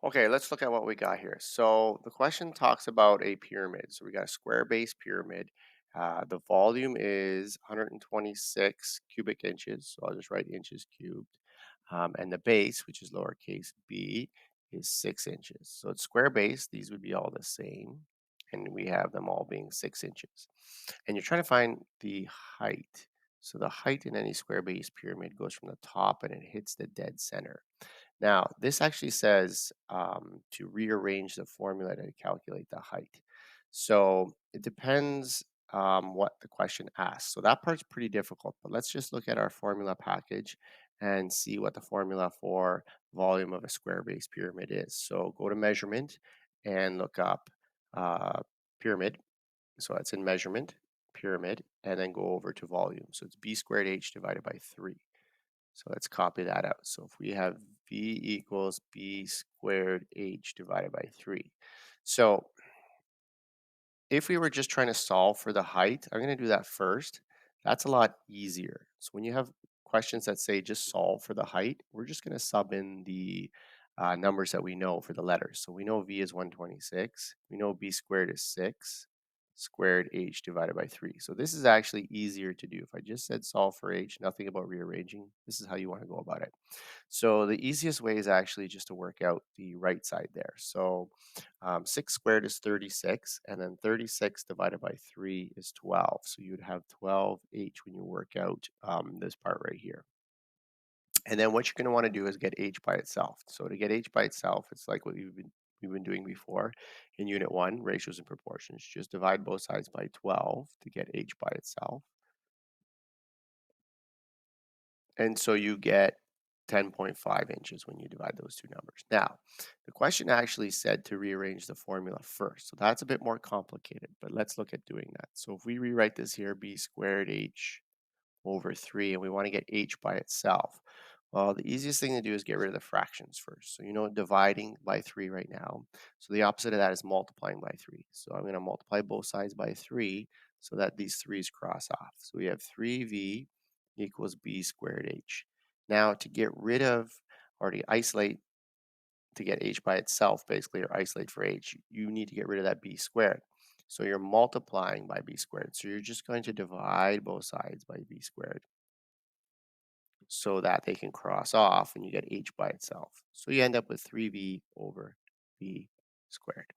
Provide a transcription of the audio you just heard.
Okay, let's look at what we got here. So the question talks about a pyramid. So we got a square base pyramid. The volume is 126 cubic inches. So I'll just write inches cubed. And the base, which is lowercase b, is 6 inches. So it's square base. These would be all the same. And we have them all being 6 inches. And you're trying to find the height. So the height in any square base pyramid goes from the top and it hits the dead center. Now, this actually says to rearrange the formula to calculate the height. So it depends what the question asks. So that part's pretty difficult, but let's just look at our formula package and see what the formula for volume of a square base pyramid is. So go to measurement and look up uh, pyramid. So it's in measurement, pyramid, and then go over to volume. So it's b squared h divided by 3. So let's copy that out. So if we have v equals b squared h divided by 3. So if we were just trying to solve for the height, I'm going to do that first. That's a lot easier. So when you have questions that say just solve for the height, we're just going to sub in the numbers that we know for the letters. So we know v is 126. We know b squared is 6 squared h divided by 3. So this is actually easier to do. If I just said solve for h, nothing about rearranging, this is how you want to go about it. So the easiest way is actually just to work out the right side there. So 6 squared is 36, and then 36 divided by 3 is 12. So you'd have 12h when you work out this part right here. And then what you're going to want to do is get h by itself. So to get h by itself, it's like what we've been doing before in Unit 1, ratios and proportions. Just divide both sides by 12 to get h by itself. And so you get 10.5 inches when you divide those two numbers. Now, the question actually said to rearrange the formula first. So that's a bit more complicated, but let's look at doing that. So if we rewrite this here, b squared h over 3, and we want to get h by itself. Well, the easiest thing to do is get rid of the fractions first. So you know dividing by 3 right now. So the opposite of that is multiplying by 3. So I'm going to multiply both sides by 3 so that these 3's cross off. So we have 3v equals b squared h. Now to get rid of or to isolate to get h by itself, basically, or isolate for h, you need to get rid of that b squared. So you're multiplying by b squared. So you're just going to divide both sides by b squared so that they can cross off and you get h by itself. So you end up with 3v over b squared.